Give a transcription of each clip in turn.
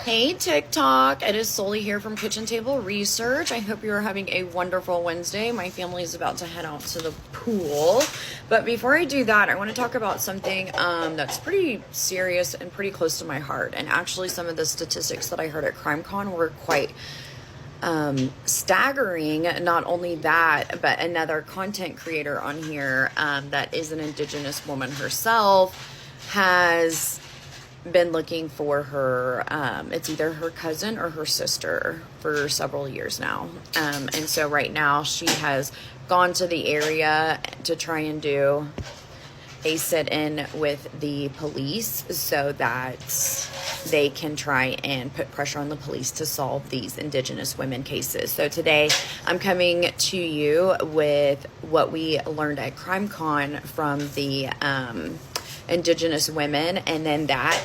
Hey TikTok, it is Solly here from Kitchen Table Research. I hope you're having a wonderful Wednesday. My family is about to head out to the pool. But before I do that, I want to talk about something that's pretty serious and pretty close to my heart. And actually some of the statistics that I heard at CrimeCon were quite staggering. Not only that, but another content creator on here that is an indigenous woman herself has been looking for her, it's either her cousin or her sister for several years now. And so right now she has gone to the area to try and do a sit-in with the police so that they can try and put pressure on the police to solve these indigenous women cases. So today I'm coming to you with what we learned at CrimeCon from the indigenous women, and then that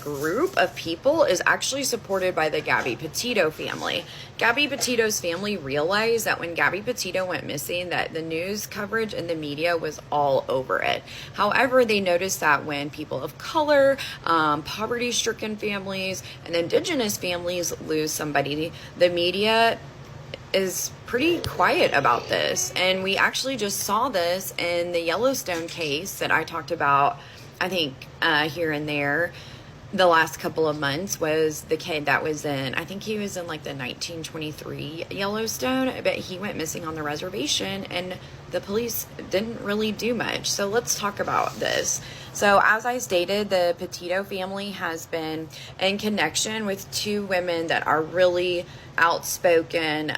group of people is actually supported by the Gabby Petito family. Gabby Petito's family realized that when Gabby Petito went missing, that the news coverage and the media was all over it. However, they noticed that when people of color, poverty-stricken families, and indigenous families lose somebody, the media is pretty quiet about this. And we actually just saw this in the Yellowstone case that I talked about, I think, here and there. The last couple of months was the kid that was in, I think he was in like the 1923 Yellowstone, but he went missing on the reservation and the police didn't really do much. So let's talk about this. So as I stated, the Petito family has been in connection with two women that are really outspoken.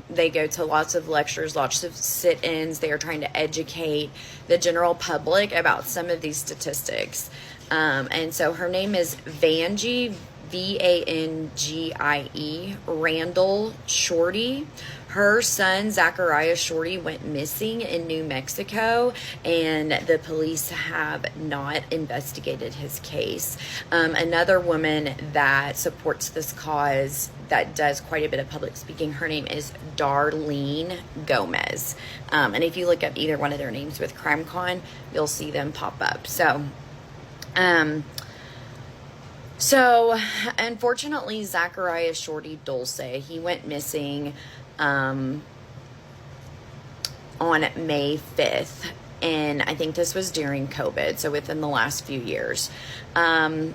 They go to lots of lectures, lots of sit-ins. They are trying to educate the general public about some of these statistics. And so her name is Vanjie, Vangie, Randall, Shorty. Her son, Zachariah Shorty, went missing in New Mexico, and the police have not investigated his case. Another woman that supports this cause that does quite a bit of public speaking, her name is Darlene Gomez. And if you look up either one of their names with CrimeCon, you'll see them pop up. So unfortunately, Zachariah Shorty Dulce, he went missing on May 5th. And I think this was during COVID, so within the last few years. And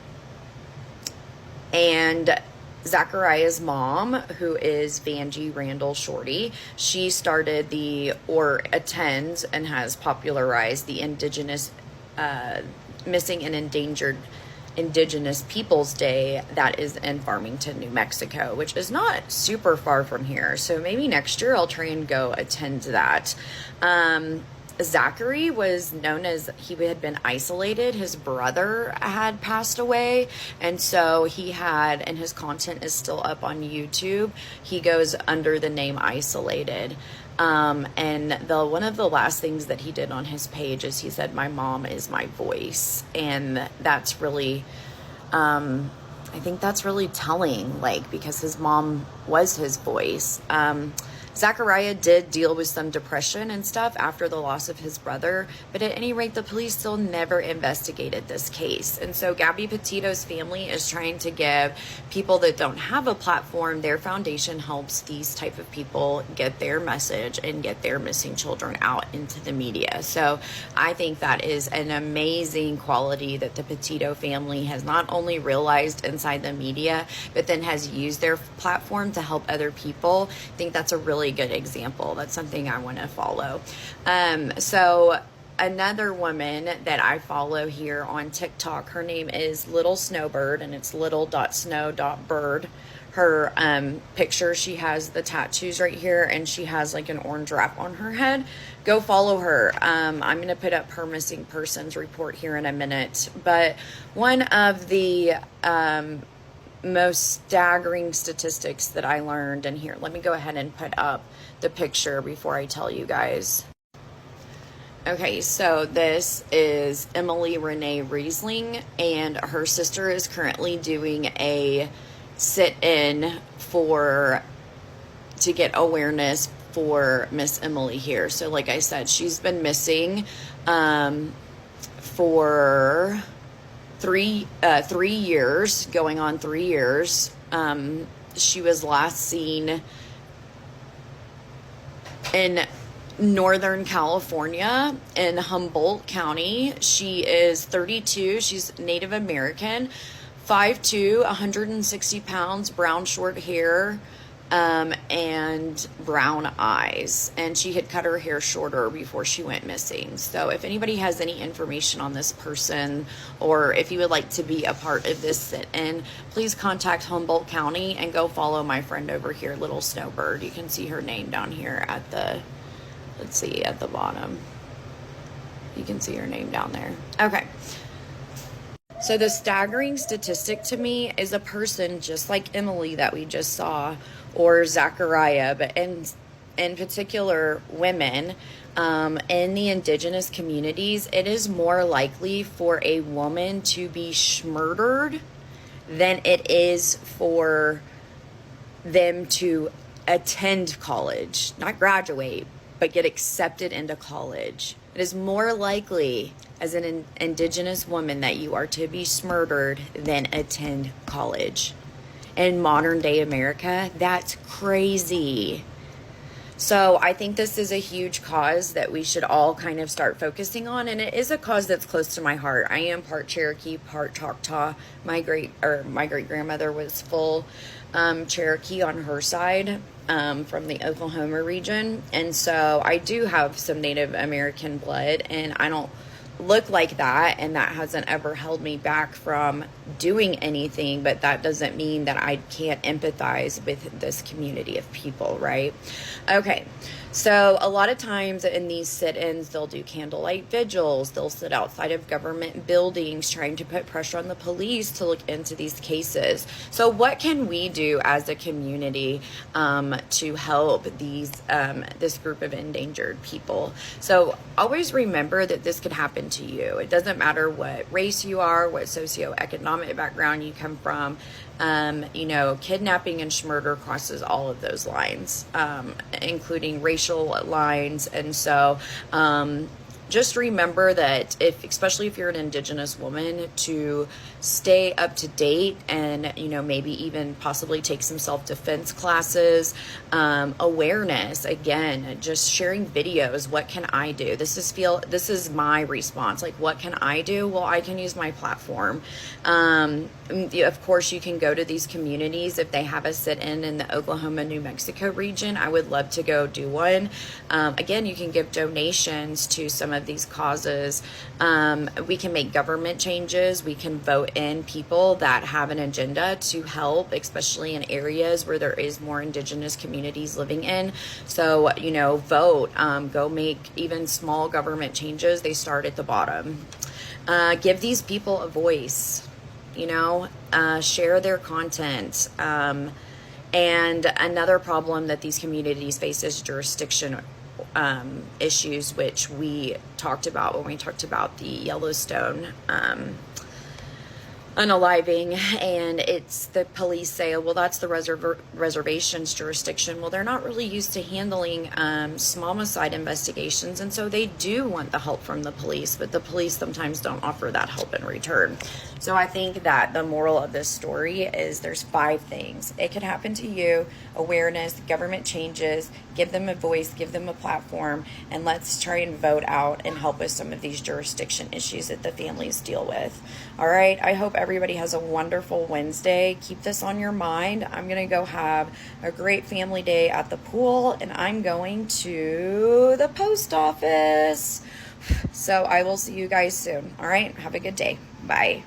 Zachariah's mom, who is Vanjie Randall Shorty, she started attends and has popularized the indigenous missing and endangered Indigenous Peoples Day that is in Farmington, New Mexico, which is not super far from here. So maybe next year I'll try and go attend that. Zachary was known as, he had been isolated. His brother had passed away. And so he had, and his content is still up on YouTube, he goes under the name Isolated. And one of the last things that he did on his page is he said, "My mom is my voice." And that's really, I think that's really telling, because his mom was his voice. Zachariah did deal with some depression and stuff after the loss of his brother, but at any rate, the police still never investigated this case. And so Gabby Petito's family is trying to give people that don't have a platform, their foundation helps these type of people get their message and get their missing children out into the media. So I think that is an amazing quality that the Petito family has not only realized inside the media, but then has used their platform to help other people. I think that's a really good example. That's something I want to follow. So another woman that I follow here on TikTok, her name is Little Snowbird, and it's little.snow.bird. Her picture, she has the tattoos right here, and she has like an orange wrap on her head. Go follow her. I'm going to put up her missing persons report here in a minute. But one of the most staggering statistics that I learned, and here, let me go ahead and put up the picture before I tell you guys. Okay, so this is Emily Renee Riesling, and her sister is currently doing a sit-in to get awareness for Miss Emily here. So like I said, she's been missing for 3 years, going on 3 years. She was last seen in Northern California in Humboldt County. She is 32. She's Native American, 5'2", 160 pounds, brown short hair, and brown eyes. And she had cut her hair shorter before she went missing. So if anybody has any information on this person, or if you would like to be a part of this sit-in, please contact Humboldt County and go follow my friend over here, Little Snowbird. You can see her name down here at the, let's see, at the bottom. You can see her name down there. Okay. So the staggering statistic to me is a person just like Emily that we just saw, or Zachariah, but in particular women, in the indigenous communities, it is more likely for a woman to be murdered than it is for them to attend college, not graduate, but get accepted into college. It is more likely as an indigenous woman that you are to be murdered than attend college. In modern day America, that's crazy. So I think this is a huge cause that we should all kind of start focusing on, and it is a cause that's close to my heart. I am part Cherokee, part Choctaw. My great grandmother was full Cherokee on her side, from the Oklahoma region, and so I do have some Native American blood, and I don't look like that, and that hasn't ever held me back from doing anything, but that doesn't mean that I can't empathize with this community of people, right? Okay, so a lot of times in these sit-ins, they'll do candlelight vigils, they'll sit outside of government buildings trying to put pressure on the police to look into these cases. So what can we do as a community to help this group of endangered people? So always remember that this could happen to you. It doesn't matter what race you are, what socioeconomic background you come from. Kidnapping and murder crosses all of those lines, including racial lines. And so just remember that especially if you're an indigenous woman, to stay up to date and, maybe even possibly take some self-defense classes, awareness, again, just sharing videos. What can I do? This is my response. Like, what can I do? Well, I can use my platform. Of course, you can go to these communities if they have a sit-in the Oklahoma, New Mexico region. I would love to go do one. Again, you can give donations to some of these causes. We can make government changes. We can vote in people that have an agenda to help, especially in areas where there is more indigenous communities living in. So, vote, go make even small government changes. They start at the bottom. Give these people a voice, share their content. And another problem that these communities face is jurisdiction issues, which we talked about when we talked about the Yellowstone unaliving, and it's the police say, well, that's the reservation's jurisdiction. Well, they're not really used to handling small homicide investigations, and so they do want the help from the police, but the police sometimes don't offer that help in return. So I think that the moral of this story is there's 5 things. It could happen to you: awareness, government changes, give them a voice, give them a platform, and let's try and vote out and help with some of these jurisdiction issues that the families deal with. All right, I hope everybody has a wonderful Wednesday. Keep this on your mind. I'm going to go have a great family day at the pool, and I'm going to the post office. So I will see you guys soon. All right, have a good day. Bye.